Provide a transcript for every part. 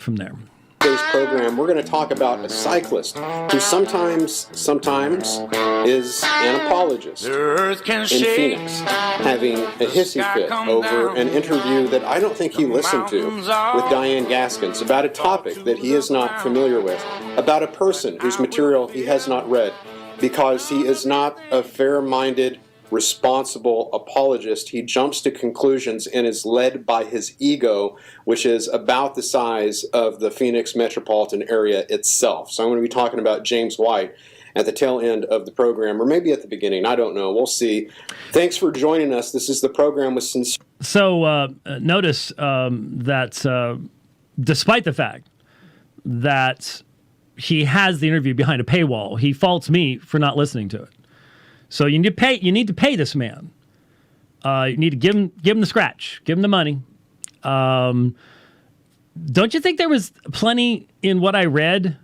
from there. Today's program, we're going to talk about a cyclist who sometimes is an apologist in Phoenix, having a hissy fit over an interview that I don't think he listened to with Diane Gaskins about a topic that he is not familiar with, about a person whose material he has not read, because he is not a fair-minded, responsible apologist. He jumps to conclusions and is led by his ego, which is about the size of the Phoenix metropolitan area itself. So I'm going to be talking about James White at the tail end of the program, or maybe at the beginning. I don't know. We'll see. Thanks for joining us. This is the program with sincere. So notice that despite the fact that he has the interview behind a paywall, he faults me for not listening to it. So you need to pay this man. You need to give him the scratch, give him the money. Don't you think there was plenty in what I read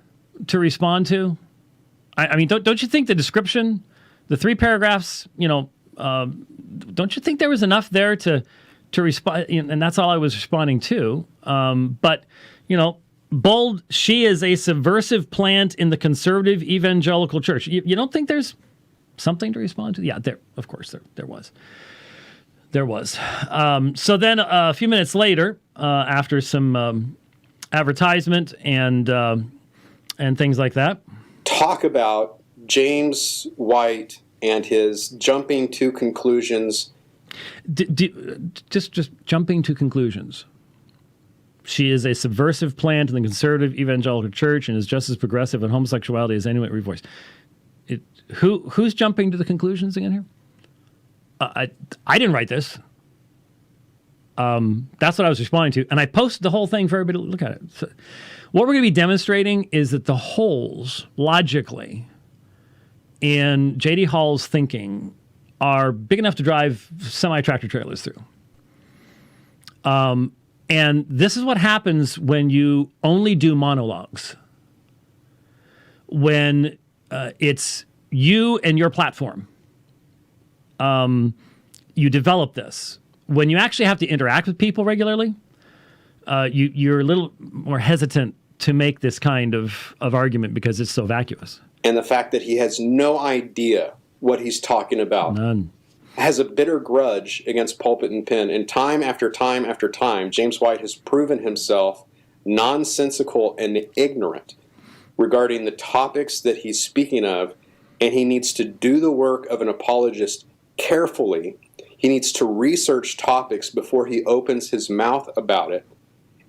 to respond to? I mean, don't you think the description, the 3 paragraphs, don't you think there was enough there to respond? And that's all I was responding to. But bold, she is a subversive plant in the conservative evangelical church. You don't think there's something to respond to? Yeah, of course there was. There was. So then a few minutes later, after some advertisement and things like that. Talk about James White and his jumping to conclusions. Just jumping to conclusions. She is a subversive plant in the conservative evangelical church and is just as progressive in homosexuality as anyone we voice. Who's jumping to the conclusions again here? I didn't write this. That's what I was responding to, and I posted the whole thing for everybody to look at it. So, what we're going to be demonstrating is that the holes, logically, in J.D. Hall's thinking are big enough to drive semi-tractor trailers through. And this is what happens when you only do monologues. When it's you and your platform. You develop this. When you actually have to interact with people regularly, you're a little more hesitant to make this kind of argument because it's so vacuous. And the fact that he has no idea what he's talking about. None. Has a bitter grudge against pulpit and pen. And time after time after time, James White has proven himself nonsensical and ignorant regarding the topics that he's speaking of. And he needs to do the work of an apologist carefully. He needs to research topics before he opens his mouth about it.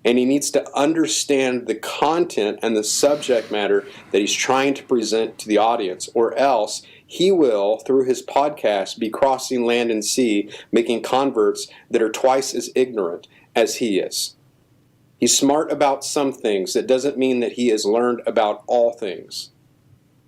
And he needs to understand the content and the subject matter that he's trying to present to the audience, or else he will, through his podcast, be crossing land and sea, making converts that are twice as ignorant as he is. He's smart about some things. That doesn't mean that he has learned about all things.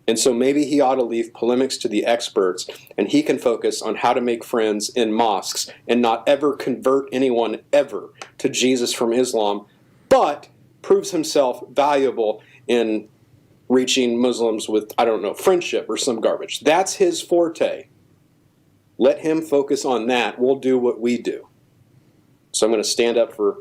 And so maybe he ought to leave polemics to the experts, and he can focus on how to make friends in mosques and not ever convert anyone ever to Jesus from Islam, but proves himself valuable in reaching Muslims with, friendship or some garbage. That's his forte. Let him focus on that. We'll do what we do. So I'm going to stand up for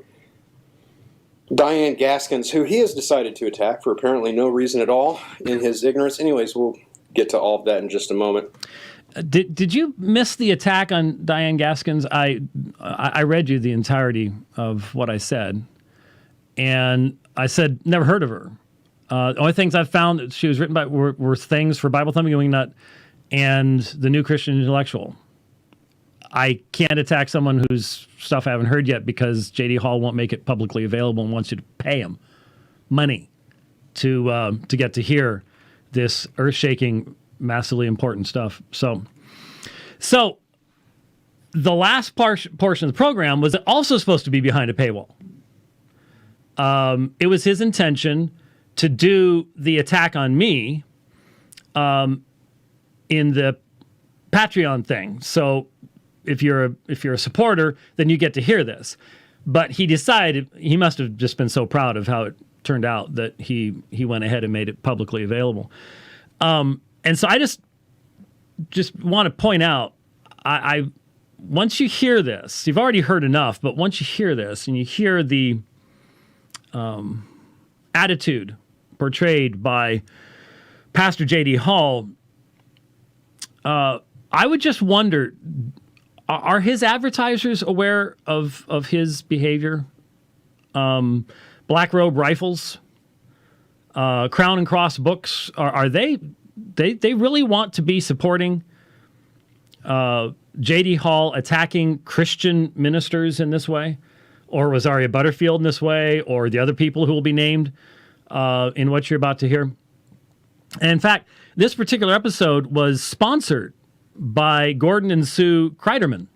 Diane Gaskins, who he has decided to attack for apparently no reason at all in his ignorance. Anyways, we'll get to all of that in just a moment. Did you miss the attack on Diane Gaskins? I read you the entirety of what I said, and I said never heard of her. The only things I've found that she was written by were things for Bible Thumping Wingnut and the New Christian Intellectual. I can't attack someone whose stuff I haven't heard yet because J.D. Hall won't make it publicly available and wants you to pay him money to get to hear this earth-shaking, massively important stuff. So the last portion of the program was also supposed to be behind a paywall. It was his intention to do the attack on me in the Patreon thing. So if you're a supporter, then you get to hear this. But he decided, he must have just been so proud of how it turned out that he went ahead and made it publicly available. And so I just want to point out, I once you hear this, you've already heard enough, but once you hear this and you hear the attitude portrayed by Pastor J.D. Hall, I would just wonder, are his advertisers aware of his behavior? Black Robe Rifles, Crown and Cross Books, are they really want to be supporting J.D. Hall attacking Christian ministers in this way, or Rosaria Butterfield in this way, or the other people who will be named in what you're about to hear? And in fact, this particular episode was sponsored by Gordon and Sue Kreiderman.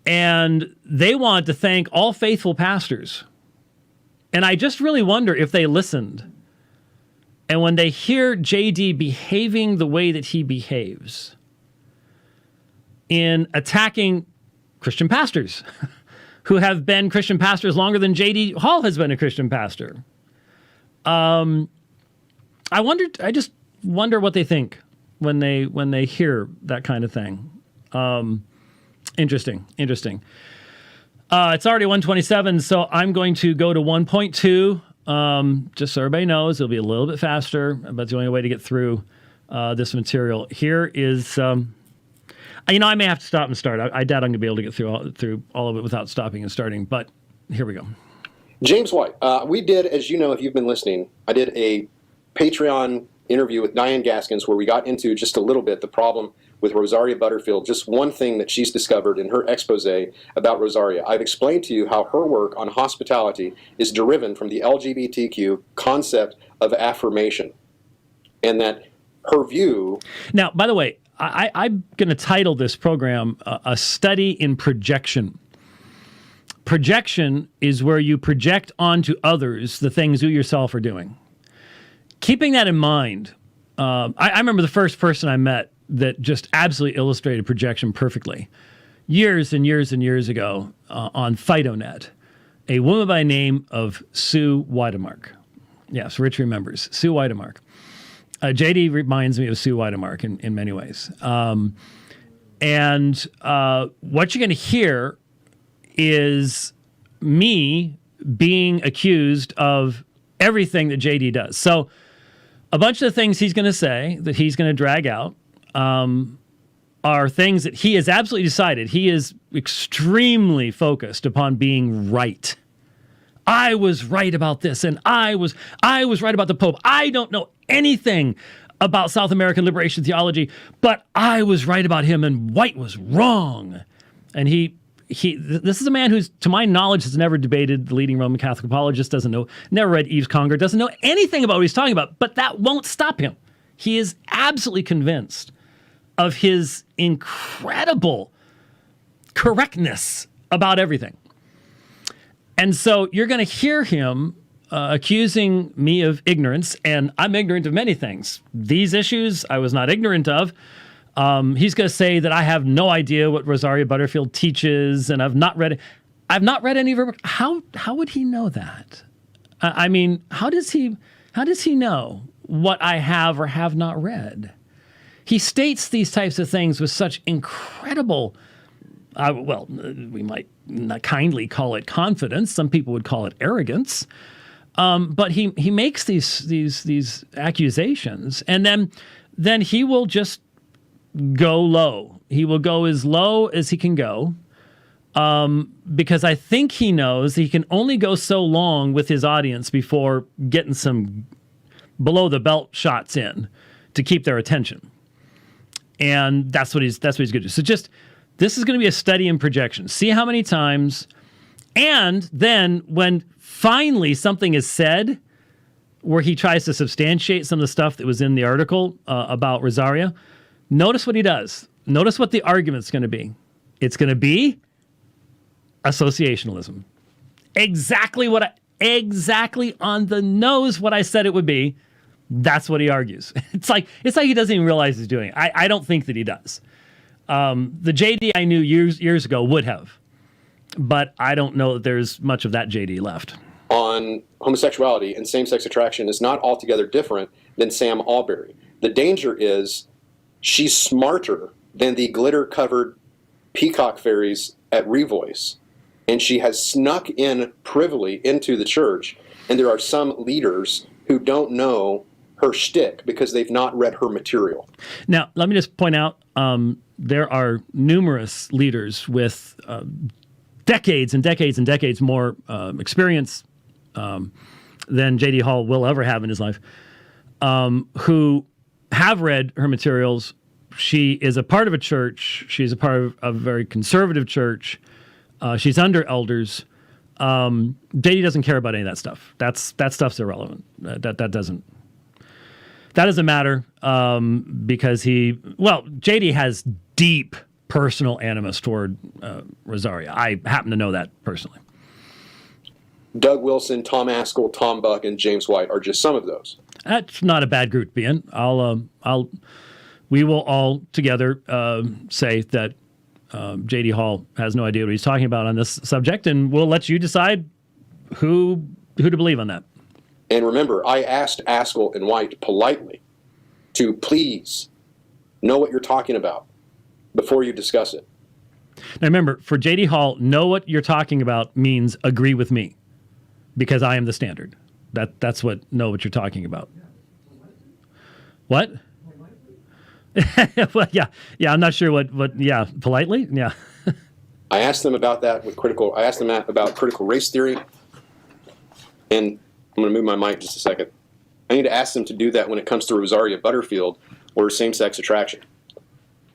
And they wanted to thank all faithful pastors. And I just really wonder if they listened. And when they hear JD behaving the way that he behaves in attacking Christian pastors who have been Christian pastors longer than JD Hall has been a Christian pastor, I just wonder what they think when they hear that kind of thing. Interesting. It's already 1:27, so I'm going to go to 1.2. Just so everybody knows, it'll be a little bit faster, but it's the only way to get through this material. Here is, I may have to stop and start. I doubt I'm going to be able to get through all of it without stopping and starting, but here we go. James White, we did, as you know, if you've been listening, I did a Patreon interview with Diane Gaskins where we got into just a little bit the problem with Rosaria Butterfield, just one thing that she's discovered in her expose about Rosaria. I've explained to you how her work on hospitality is derived from the LGBTQ concept of affirmation, and that her view... Now, by the way, I'm going to title this program A Study in Projection. Projection is where you project onto others the things you yourself are doing. Keeping that in mind, I remember the first person I met that just absolutely illustrated projection perfectly. Years and years and years ago on FidoNet, a woman by the name of Sue Weidemark. Yes, Rich remembers. Sue Weidemark. JD reminds me of Sue Weidemark in many ways. And what you're going to hear is me being accused of everything that JD does. So a bunch of the things he's going to say that he's going to drag out are things that he has absolutely decided. He is extremely focused upon being right. I was right about this, and I was right about the Pope. I don't know anything about South American liberation theology, but I was right about him, and White was wrong. And this is a man who's, to my knowledge, has never debated the leading Roman Catholic apologist, doesn't know, never read Eve's Conger, doesn't know anything about what he's talking about, but that won't stop him. He is absolutely convinced of his incredible correctness about everything. And so you're going to hear him accusing me of ignorance, and I'm ignorant of many things. These issues I was not ignorant of. He's going to say that I have no idea what Rosaria Butterfield teaches, and I've not read it. I've not read any of her books. How would he know that? I mean, how does he know what I have or have not read? He states these types of things with such incredible, we might not kindly call it confidence. Some people would call it arrogance. But he makes these accusations, and then he will just go low. He will go as low as he can go, because I think he knows he can only go so long with his audience before getting some below the belt shots in to keep their attention. And that's what he's going to do. So this is going to be a study in projection. See how many times, and then when finally something is said where he tries to substantiate some of the stuff that was in the article about Rosaria, notice what he does. Notice what the argument's going to be. It's going to be associationalism. Exactly on the nose what I said it would be. That's what he argues. It's like he doesn't even realize he's doing it. I don't think that he does. The JD I knew years ago would have, but I don't know that there's much of that JD left. On homosexuality and same-sex attraction is not altogether different than Sam Albury. The danger is she's smarter than the glitter-covered peacock fairies at Revoice, and she has snuck in privily into the church And there are some leaders who don't know her shtick because they've not read her material. Now, let me just point out, there are numerous leaders with decades and decades and decades more experience than J.D. Hall will ever have in his life, who have read her materials. She is a part of a church. She's a part of a very conservative church. She's under elders. J.D. doesn't care about any of that stuff. That stuff's irrelevant. That doesn't matter because J.D. has deep personal animus toward Rosaria. I happen to know that personally. Doug Wilson, Tom Askell, Tom Buck, and James White are just some of those. That's not a bad group to be in. We will all together say that J.D. Hall has no idea what he's talking about on this subject, and we'll let you decide who to believe on that. And remember, I asked Askell and White politely to please know what you're talking about before you discuss it. Now remember, for J.D. Hall, know what you're talking about means agree with me, because I am the standard. That's what know what you're talking about. What? Well, yeah, I'm not sure what, politely? Yeah. I asked them about that I asked them about critical race theory, and I'm going to move my mic just a second. I need to ask them to do that when it comes to Rosaria Butterfield or same-sex attraction.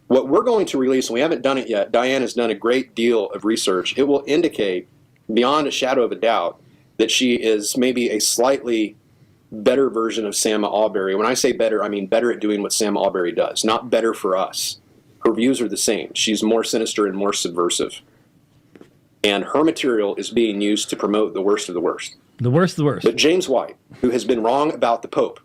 What we're going to release, and we haven't done it yet, Diane has done a great deal of research. It will indicate, beyond a shadow of a doubt, that she is maybe a slightly better version of Sam Alberry. When I say better, I mean better at doing what Sam Alberry does, not better for us. Her views are the same. She's more sinister and more subversive. And her material is being used to promote the worst of the worst. The worst of the worst. But James White, who has been wrong about the Pope,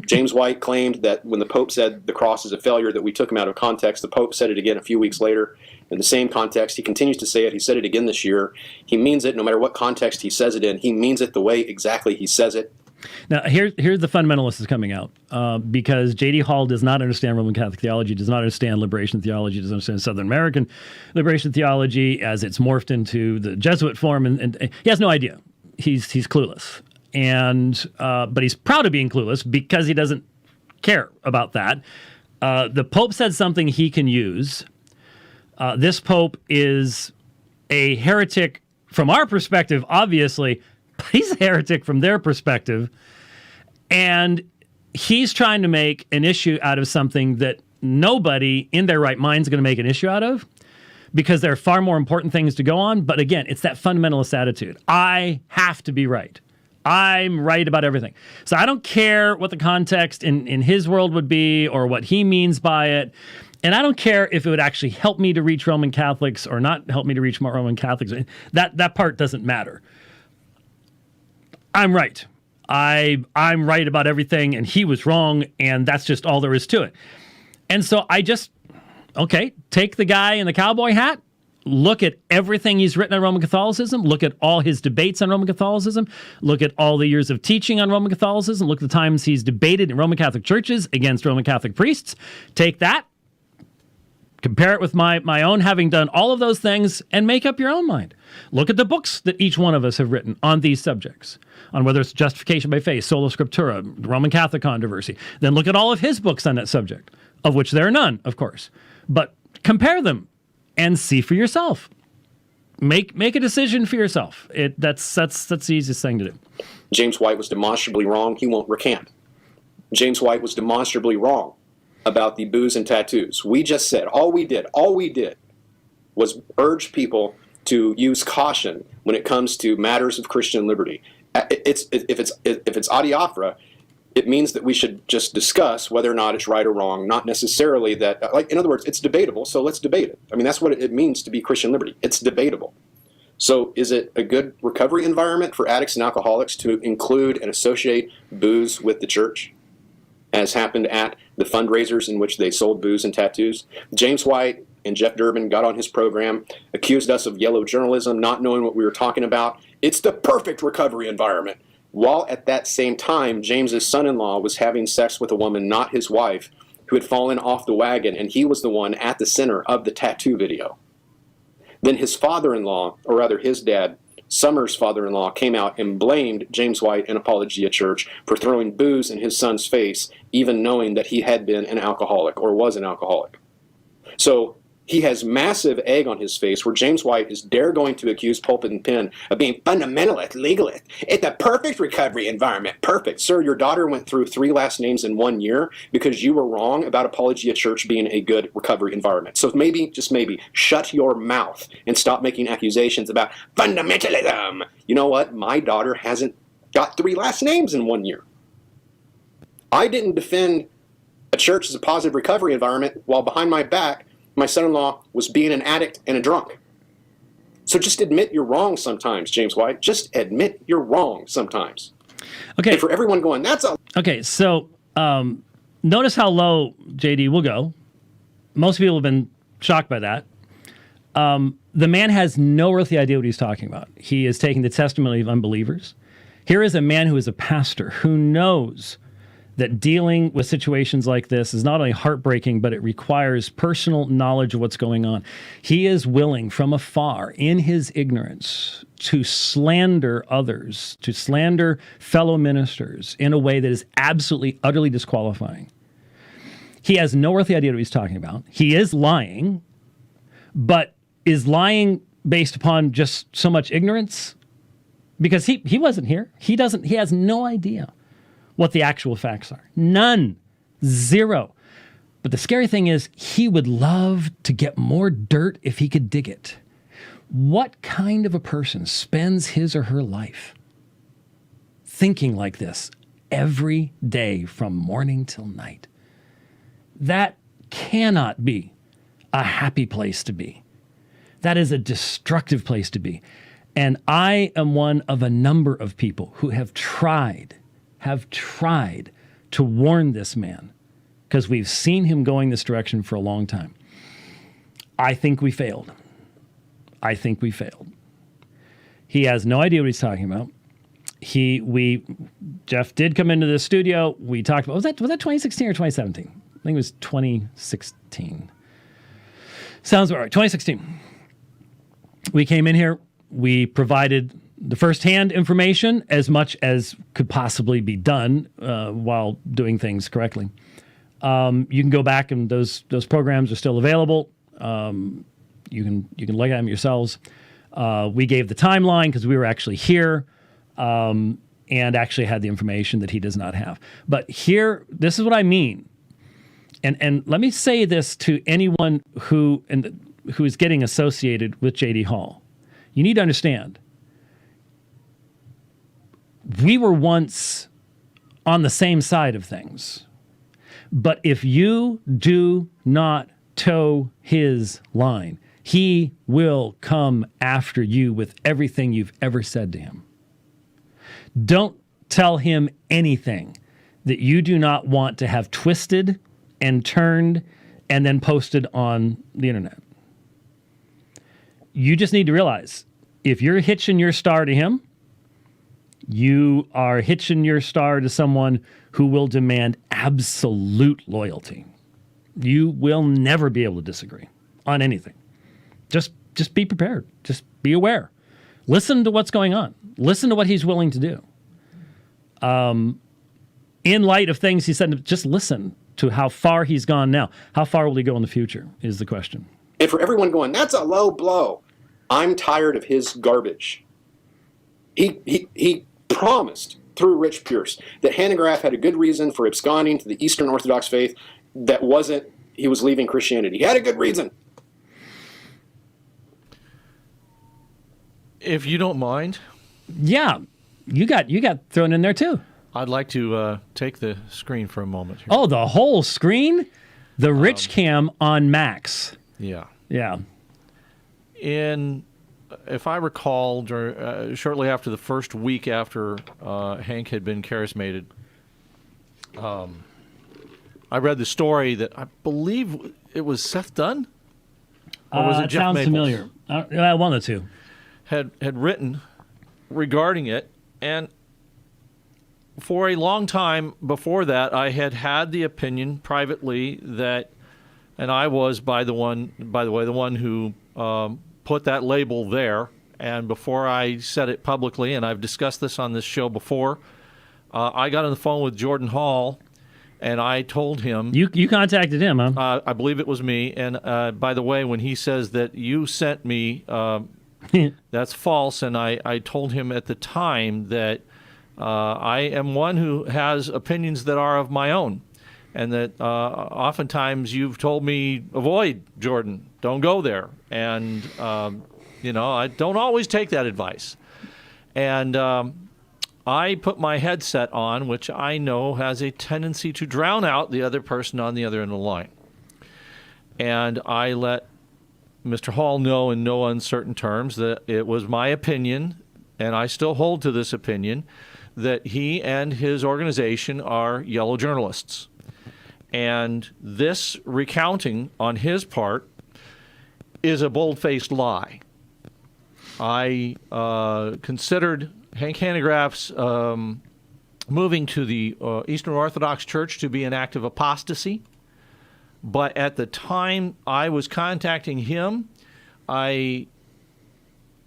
James White claimed that when the Pope said the cross is a failure, that we took him out of context. The Pope said it again a few weeks later in the same context. He continues to say it. He said it again this year. He means it no matter what context he says it in. He means it the way exactly he says it. Now, here's the fundamentalist is coming out because J.D. Hall does not understand Roman Catholic theology, does not understand liberation theology, doesn't understand Southern American liberation theology as it's morphed into the Jesuit form, and he has no idea. He's clueless, and but he's proud of being clueless because he doesn't care about that. The Pope said something he can use. This Pope is a heretic from our perspective, obviously, but he's a heretic from their perspective, and he's trying to make an issue out of something that nobody in their right mind is going to make an issue out of, because there are far more important things to go on. But again, it's that fundamentalist attitude. I have to be right. I'm right about everything. So I don't care what the context in his world would be or what he means by it. And I don't care if it would actually help me to reach Roman Catholics or not help me to reach Roman Catholics. That part doesn't matter. I'm right. I'm right about everything, and he was wrong, and that's just all there is to it. And so I just, take the guy in the cowboy hat, look at everything he's written on Roman Catholicism, look at all his debates on Roman Catholicism, look at all the years of teaching on Roman Catholicism, look at the times he's debated in Roman Catholic churches against Roman Catholic priests. Take that, compare it with my own having done all of those things, and make up your own mind. Look at the books that each one of us have written on these subjects, on whether it's justification by faith, sola scriptura, Roman Catholic controversy. Then look at all of his books on that subject, of which there are none, of course. But compare them and see for yourself. Make a decision for yourself. That's the easiest thing to do. James White was demonstrably wrong. He won't recant. James White was demonstrably wrong about the booze and tattoos. We just said, all we did was urge people to use caution when it comes to matters of Christian liberty. If it's adiaphora, it means that we should just discuss whether or not it's right or wrong, not necessarily that, in other words, it's debatable, so let's debate it. I mean, that's what it means to be Christian liberty. It's debatable. So is it a good recovery environment for addicts and alcoholics to include and associate booze with the church, as happened at the fundraisers in which they sold booze and tattoos? James White and Jeff Durbin got on his program, accused us of yellow journalism, not knowing what we were talking about. It's the perfect recovery environment. While at that same time, James's son-in-law was having sex with a woman, not his wife, who had fallen off the wagon, and he was the one at the center of the tattoo video. Then his father-in-law, or rather his dad, Summers' father-in-law came out and blamed James White and Apologia Church for throwing booze in his son's face, even knowing that he had been an alcoholic or was an alcoholic. So he has massive egg on his face where James White is going to accuse Pulpit and Pen of being fundamentalist, legalist. It's a perfect recovery environment. Perfect. Sir, your daughter went through 3 last names in 1 year because you were wrong about Apologia Church being a good recovery environment. So maybe, just maybe, shut your mouth and stop making accusations about fundamentalism. You know what? My daughter hasn't got 3 last names in 1 year. I didn't defend a church as a positive recovery environment while behind my back my son-in-law was being an addict and a drunk. So just admit you're wrong sometimes, James White. Just admit you're wrong sometimes. Okay. And for everyone going, that's a... Okay, so notice how low JD will go. Most people have been shocked by that. The man has no earthly idea what he's talking about. He is taking the testimony of unbelievers. Here is a man who is a pastor who knows that dealing with situations like this is not only heartbreaking, but it requires personal knowledge of what's going on. He is willing from afar, in his ignorance, to slander others, to slander fellow ministers in a way that is absolutely, utterly disqualifying. He has no earthly idea what he's talking about. He is lying, but is lying based upon just so much ignorance? Because he wasn't here. He has no idea what the actual facts are. None. Zero. But the scary thing is, he would love to get more dirt if he could dig it. What kind of a person spends his or her life thinking like this every day from morning till night? That cannot be a happy place to be. That is a destructive place to be. And I am one of a number of people who have tried to warn this man because we've seen him going this direction for a long time. I think we failed. He has no idea what he's talking about. Jeff did come into the studio. We talked about, was that 2016 or 2017? I think it was 2016. Sounds about right. 2016. We came in here. We provided the first-hand information as much as could possibly be done while doing things correctly. You can go back, and those programs are still available. You can look at them yourselves. We gave the timeline because we were actually here and actually had the information that he does not have. But here, this is what I mean. And let me say this to anyone who is getting associated with J.D. Hall. You need to understand, we were once on the same side of things. But if you do not toe his line, he will come after you with everything you've ever said to him. Don't tell him anything that you do not want to have twisted and turned and then posted on the internet. You just need to realize, if you're hitching your star to him, you are hitching your star to someone who will demand absolute loyalty. You will never be able to disagree on anything. Just be prepared. Just be aware. Listen to what's going on. Listen to what he's willing to do. In light of things he said, just listen to how far he's gone now. How far will he go in the future is the question. And for everyone going, that's a low blow. I'm tired of his garbage. He promised through Rich Pierce that Hanegraaff had a good reason for absconding to the Eastern Orthodox faith that wasn't he was leaving Christianity. He had a good reason. If you don't mind. Yeah, you got thrown in there too. I'd like to take the screen for a moment here. Oh, the whole screen? The Rich Cam on Max. Yeah. Yeah. If I recall, shortly after the first week after Hank had been charismated, I read the story that I believe it was Seth Dunn? Or was it Jeff sounds Maples? familiar. One of the two. Had written regarding it, and for a long time before that, I had the opinion privately that, and I was the one who put that label there And before I said it publicly, and I've discussed this on this show before, I got on the phone with Jordan Hall, and I told him... You contacted him, huh? I believe it was me. And by the way, when he says that you sent me, that's false. And I told him at the time that I am one who has opinions that are of my own. And that oftentimes you've told me, avoid Jordan, don't go there. And, I don't always take that advice. And I put my headset on, which I know has a tendency to drown out the other person on the other end of the line. And I let Mr. Hall know in no uncertain terms that it was my opinion, and I still hold to this opinion, that he and his organization are yellow journalists. And this recounting on his part is a bold-faced lie. I considered Hank Hanegraaff's moving to the Eastern Orthodox Church to be an act of apostasy. But at the time I was contacting him, I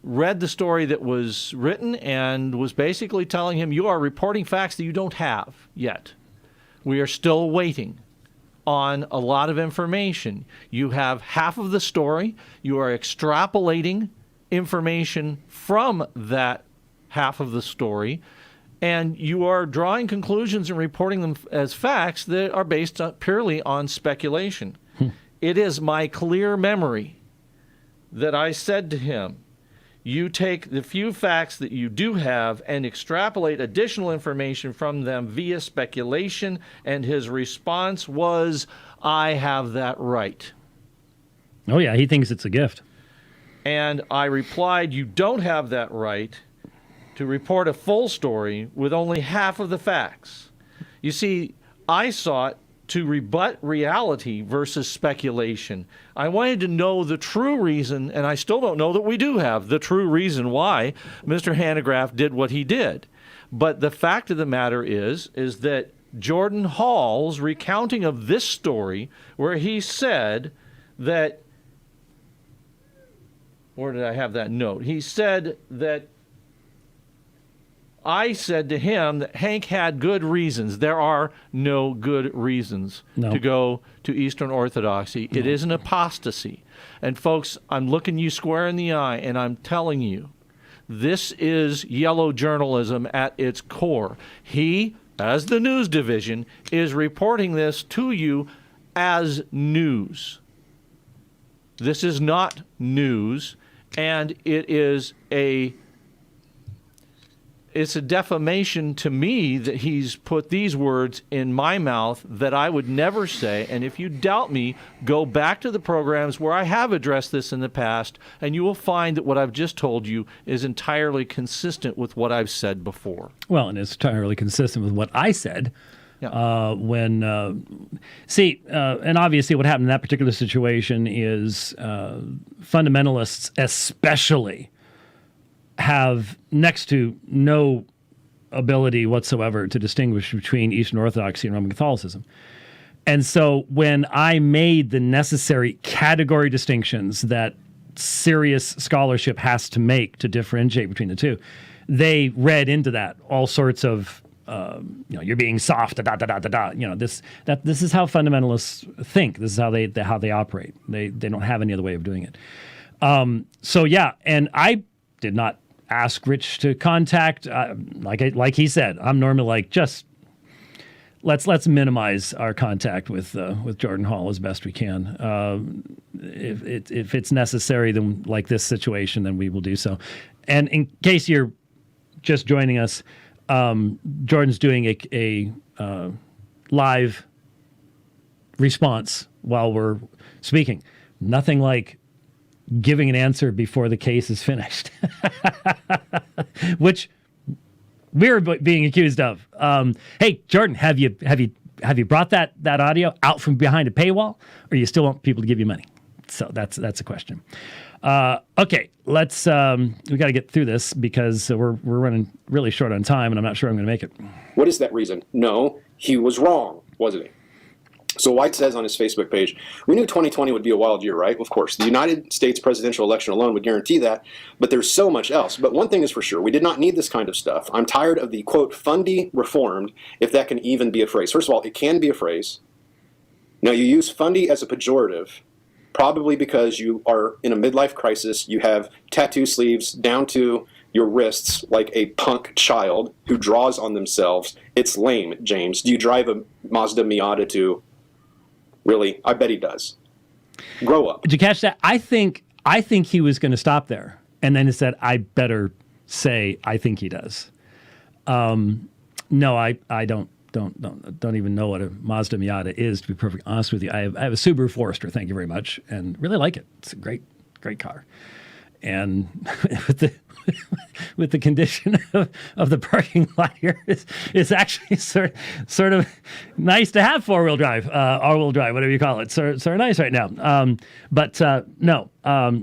read the story that was written and was basically telling him, you are reporting facts that you don't have yet. We are still waiting on a lot of information. You have half of the story. You are extrapolating information from that half of the story, and you are drawing conclusions and reporting them as facts that are based purely on speculation. It is my clear memory that I said to him, you take the few facts that you do have and extrapolate additional information from them via speculation, and his response was, I have that right. Oh, yeah, he thinks it's a gift. And I replied, you don't have that right to report a full story with only half of the facts. You see, I sought to rebut reality versus speculation. I wanted to know the true reason, and I still don't know that we do have the true reason why Mr. Hanegraaff did what he did. But the fact of the matter is that Jordan Hall's recounting of this story, where he said that, where did I have that note? He said that I said to him that Hank had good reasons. There are no good reasons to go to Eastern Orthodoxy. It is an apostasy. And folks, I'm looking you square in the eye, and I'm telling you, this is yellow journalism at its core. He, as the news division, is reporting this to you as news. This is not news, and it's a defamation to me that he's put these words in my mouth that I would never say. And if you doubt me, go back to the programs where I have addressed this in the past, and you will find that what I've just told you is entirely consistent with what I've said before. Well, and it's entirely consistent with what I said. Yeah. And obviously what happened in that particular situation is fundamentalists especially have next to no ability whatsoever to distinguish between Eastern Orthodoxy and Roman Catholicism. And so when I made the necessary category distinctions that serious scholarship has to make to differentiate between the two, they read into that all sorts of you're being soft, this is how fundamentalists think. This is how they operate. They don't have any other way of doing it. And I did not ask Rich to contact. Like he said, I'm normally like, just let's minimize our contact with Jordan Hall as best we can. If it's necessary, then like this situation, then we will do so. And in case you're just joining us, Jordan's doing a live response while we're speaking. Nothing like giving an answer before the case is finished, which we're being accused of. Hey, Jordan, have you brought that audio out from behind a paywall, or you still want people to give you money? So that's a question. Okay, let's we got to get through this because we're running really short on time, and I'm not sure I'm going to make it. What is that reason? No, he was wrong, wasn't he? So White says on his Facebook page, we knew 2020 would be a wild year, right? Of course, the United States presidential election alone would guarantee that, but there's so much else. But one thing is for sure, we did not need this kind of stuff. I'm tired of the, quote, fundy reformed, if that can even be a phrase. First of all, it can be a phrase. Now, you use fundy as a pejorative, probably because you are in a midlife crisis. You have tattoo sleeves down to your wrists like a punk child who draws on themselves. It's lame, James. Do you drive a Mazda Miata too? Really? I bet he does. Grow up. Did you catch that? I think he was going to stop there, and then he said, "I better say I think he does." No, I don't even know what a Mazda Miata is, to be perfectly honest with you. I have a Subaru Forester, thank you very much, and really like it. It's a great car. And with the condition of the parking lot here, it's actually sort of nice to have all-wheel drive, whatever you call it. Sort of nice right now. No.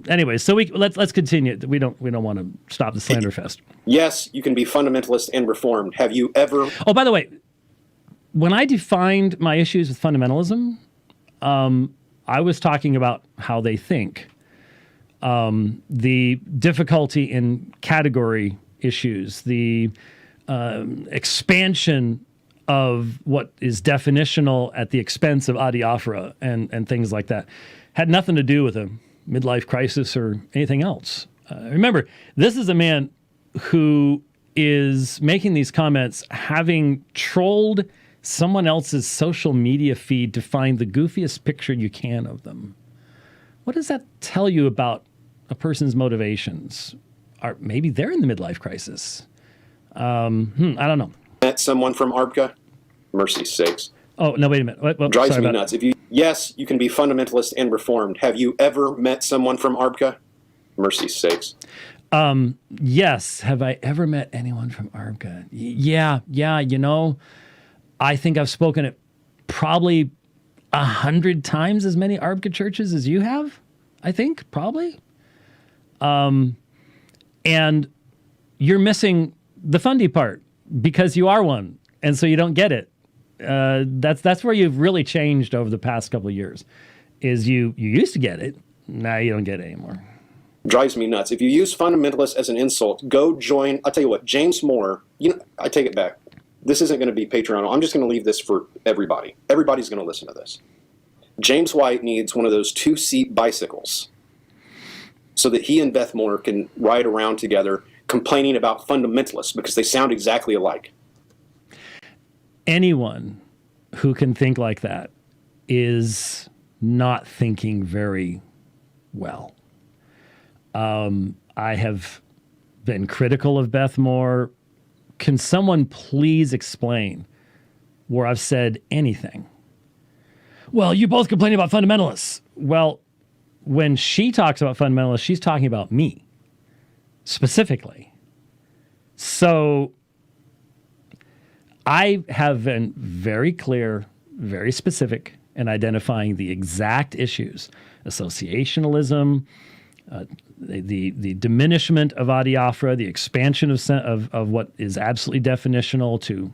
Anyway, so let's continue. We don't want to stop the slander fest. Yes, you can be fundamentalist and reformed. Have you ever? Oh, by the way, when I defined my issues with fundamentalism, I was talking about how they think. The difficulty in category issues, the expansion of what is definitional at the expense of adiaphora and things like that, had nothing to do with a midlife crisis or anything else. Remember, this is a man who is making these comments having trolled someone else's social media feed to find the goofiest picture you can of them. What does that tell you about a person's motivations? Or maybe they're in the midlife crisis. I don't know. Met someone from ARBCA? Mercy's sakes. Oh, no, wait a minute. Drives me nuts. Yes, you can be fundamentalist and reformed. Have you ever met someone from ARBCA? Mercy's sakes. Yes. Have I ever met anyone from ARBCA? Yeah. I think I've spoken at probably 100 times as many ARBCA churches as you have. I think, probably. And you're missing the fundy part because you are one, and so you don't get it. That's where you've really changed over the past couple of years, is you used to get it, now you don't get it anymore. Drives me nuts. If you use fundamentalist as an insult, go join, I'll tell you what, James Moore, I take it back. This isn't going to be Patreon. I'm just going to leave this for everybody. Everybody's going to listen to this. James White needs one of those 2-seat bicycles so that he and Beth Moore can ride around together complaining about fundamentalists because they sound exactly alike. Anyone who can think like that is not thinking very well. I have been critical of Beth Moore. Can someone please explain where I've said anything? Well, you both complain about fundamentalists. Well, when she talks about fundamentalists, she's talking about me specifically. So I have been very clear, very specific in identifying the exact issues: associationalism, the diminishment of adiaphora, the expansion of what is absolutely definitional to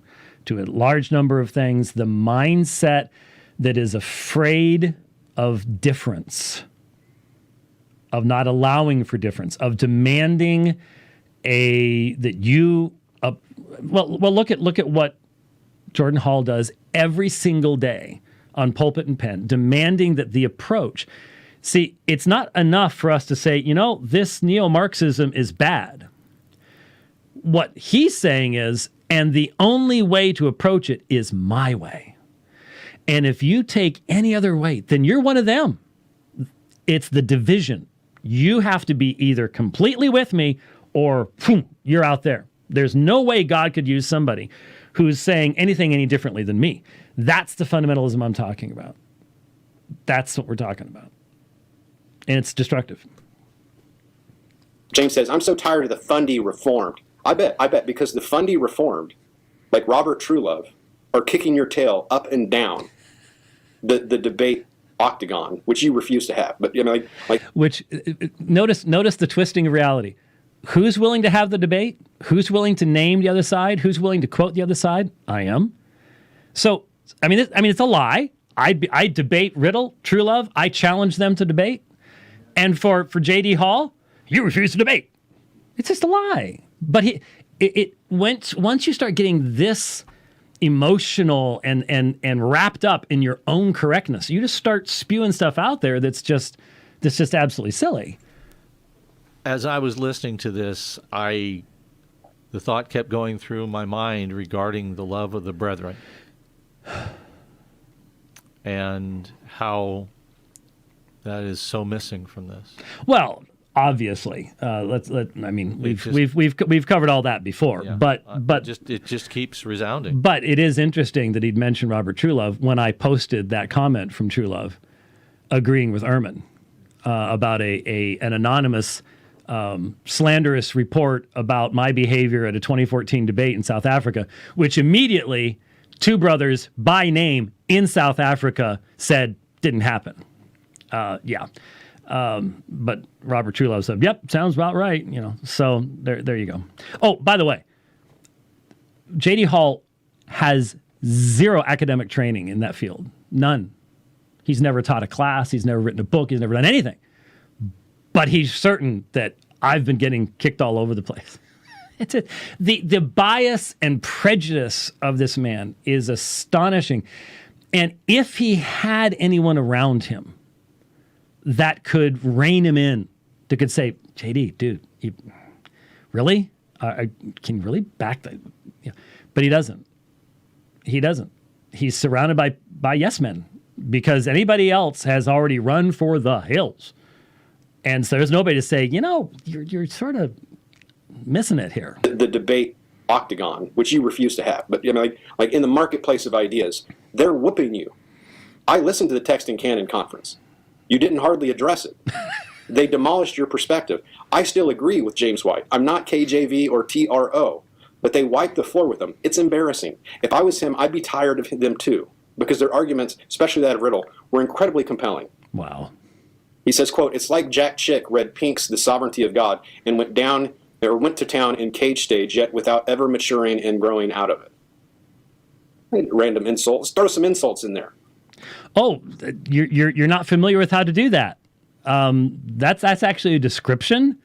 a large number of things, the mindset that is afraid of difference, of not allowing for difference, of demanding look at what Jordan Hall does every single day on Pulpit and Pen, demanding that the approach. See, it's not enough for us to say, this neo-Marxism is bad. What he's saying is, and the only way to approach it is my way. And if you take any other way, then you're one of them. It's the division. You have to be either completely with me or you're out there. There's no way God could use somebody who's saying anything any differently than me. That's the fundamentalism I'm talking about. That's what we're talking about. And it's destructive. James says, I'm so tired of the fundy reformed. I bet, because the fundy reformed, like Robert Truelove, are kicking your tail up and down the debate octagon, which you refuse to have. But which notice the twisting of reality. Who's willing to have the debate? Who's willing to name the other side? Who's willing to quote the other side? I am. So, it's a lie. I debate Riddle, True Love. I challenge them to debate. And for J.D. Hall, you refuse to debate. It's just a lie. But once you start getting this emotional and wrapped up in your own correctness, you just start spewing stuff out there that's just absolutely silly. As I was listening to this, the thought kept going through my mind regarding the love of the brethren and how that is so missing from this. Well, obviously, we've covered all that before, Yeah, but it just keeps resounding. But it is interesting that he'd mentioned Robert Truelove when I posted that comment from Truelove, agreeing with Ehrman about an anonymous slanderous report about my behavior at a 2014 debate in South Africa, which immediately two brothers by name in South Africa said didn't happen. But Robert Truelove said, "Yep, sounds about right." So there you go. Oh, by the way, J.D. Hall has zero academic training in that field. None. He's never taught a class. He's never written a book. He's never done anything. But he's certain that I've been getting kicked all over the place. The bias and prejudice of this man is astonishing. And if he had anyone around him that could rein him in, that could say, JD, dude, really? Can you really back that? Yeah. But he doesn't. He doesn't. He's surrounded by yes men because anybody else has already run for the hills. And so there's nobody to say, you're sort of missing it here. The debate octagon, which you refuse to have, but like in the marketplace of ideas, they're whooping you. I listened to the Text and Canon conference. You didn't hardly address it. They demolished your perspective. I still agree with James White. I'm not KJV or TRO, but they wiped the floor with them. It's embarrassing. If I was him, I'd be tired of them too, because their arguments, especially that of Riddle, were incredibly compelling. Wow. He says, quote, "It's like Jack Chick read Pink's The Sovereignty of God and went to town in cage stage, yet without ever maturing and growing out of it." Random insults. Throw some insults in there. Oh, you're not familiar with how to do that. That's actually a description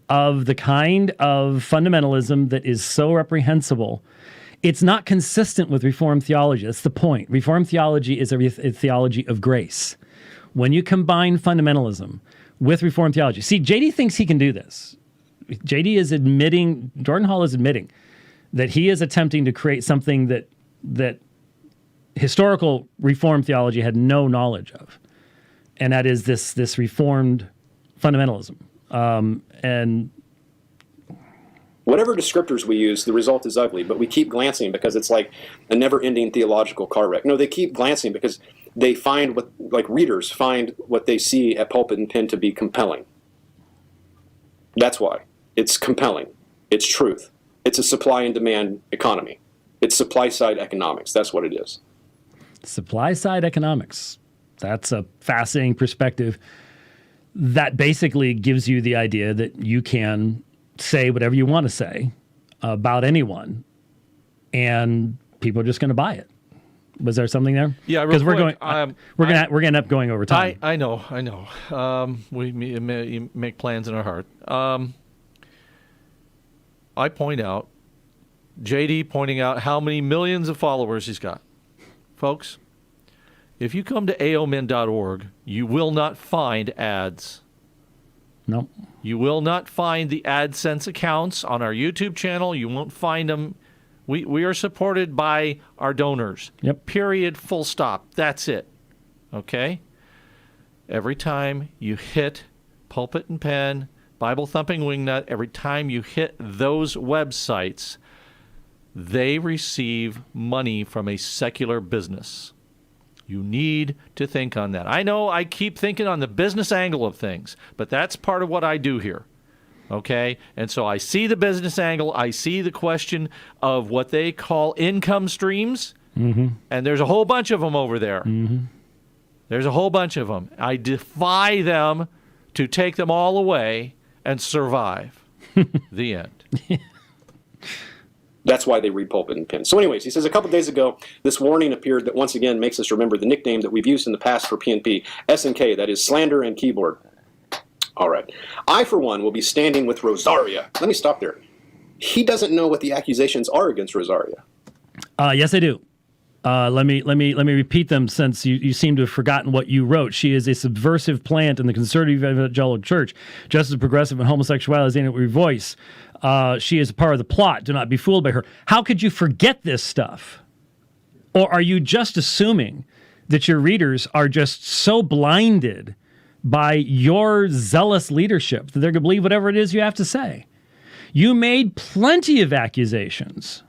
of the kind of fundamentalism that is so reprehensible. It's not consistent with Reformed theology. That's the point. Reformed theology is a theology of grace. When you combine fundamentalism with Reformed theology, see, JD thinks he can do this. Jordan Hall is admitting that he is attempting to create something that historical Reformed theology had no knowledge of, and that is this Reformed fundamentalism. And whatever descriptors we use, the result is ugly, but we keep glancing because it's like a never-ending theological car wreck. No, they keep glancing because they find readers find what they see at Pulpit and Pen to be compelling. That's why. It's compelling. It's truth. It's a supply and demand economy. It's supply-side economics. That's what it is. Supply-side economics. That's a fascinating perspective that basically gives you the idea that you can say whatever you want to say about anyone, and people are just going to buy it. Was there something there? Yeah, because we're going to end up going over time. I know. We make plans in our heart. I point out, JD pointing out how many millions of followers he's got. Folks, if you come to aomin.org, you will not find ads. No. You will not find the AdSense accounts on our YouTube channel. You won't find them. We are supported by our donors. Yep. Period. Full stop. That's it. Okay? Every time you hit Pulpit and Pen, Bible Thumping Wingnut, every time you hit those websites, they receive money from a secular business. You need to think on that. I know I keep thinking on the business angle of things, but that's part of what I do here. Okay? And so I see the business angle. I see the question of what they call income streams. Mm-hmm. And there's a whole bunch of them over there. Mm-hmm. There's a whole bunch of them. I defy them to take them all away and survive. The end. That's why they read Pulpit and Pen. So anyways, he says, a couple days ago, this warning appeared that once again makes us remember the nickname that we've used in the past for PNP, SNK, that is slander and keyboard. All right. I, for one, will be standing with Rosaria. Let me stop there. He doesn't know what the accusations are against Rosaria. Yes, I do. Let me repeat them, since you seem to have forgotten what you wrote. She is a subversive plant in the conservative evangelical church, just as progressive and homosexuality is in voice. She is a part of the plot. Do not be fooled by her. How could you forget this stuff? Or are you just assuming that your readers are just so blinded by your zealous leadership that they're going to believe whatever it is you have to say? You made plenty of accusations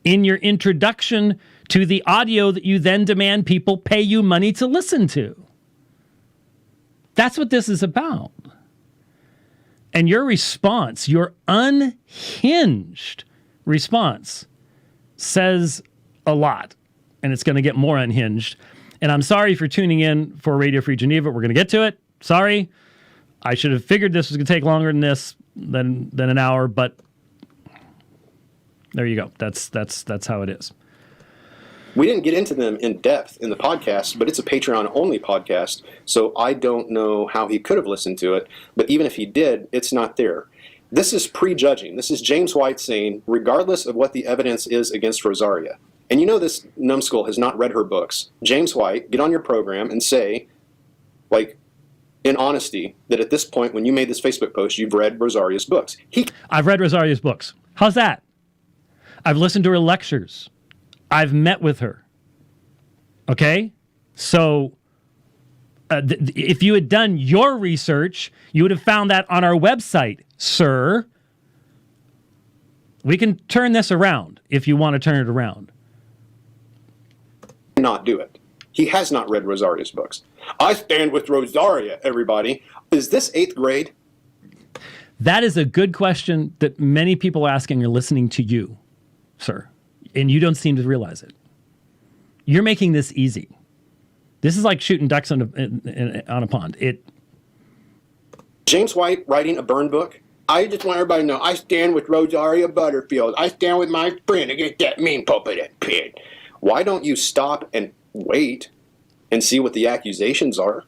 in your introduction to the audio that you then demand people pay you money to listen to. That's what this is about. And your response, your unhinged response, says a lot. And it's going to get more unhinged. And I'm sorry for tuning in for Radio Free Geneva. We're going to get to it. Sorry. I should have figured this was going to take longer than this, than an hour, but there you go. That's how it is. We didn't get into them in depth in the podcast, but it's a Patreon-only podcast, so I don't know how he could have listened to it. But even if he did, it's not there. This is prejudging. This is James White saying, regardless of what the evidence is against Rosaria, and you know this numbskull has not read her books. James White, get on your program and say, like, in honesty, that at this point, when you made this Facebook post, you've read Rosaria's books. I've read Rosaria's books. How's that? I've listened to her lectures. I've met with her. Okay? So if you had done your research, you would have found that on our website, sir. We can turn this around if you want to turn it around. Not do it. He has not read Rosaria's books. I stand with Rosaria, everybody. Is this 8th grade? That is a good question that many people are asking are listening to you, sir. And you don't seem to realize it. You're making this easy. This is like shooting ducks on a pond. James White writing a burn book. I just want everybody to know I stand with Rosaria Butterfield. I stand with my friend against that mean Pulpit and Pen. Why don't you stop and wait and see what the accusations are?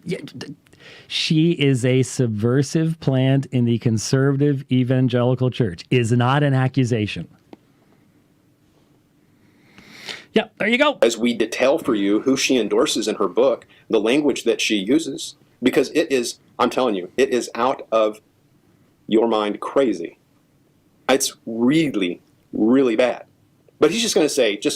Yeah, she is a subversive plant in the conservative evangelical church. Is not an accusation. Yeah, there you go. As we detail for you who she endorses in her book, the language that she uses, because it is, I'm telling you, it is out of your mind crazy. It's really, really bad. But he's just going to say, just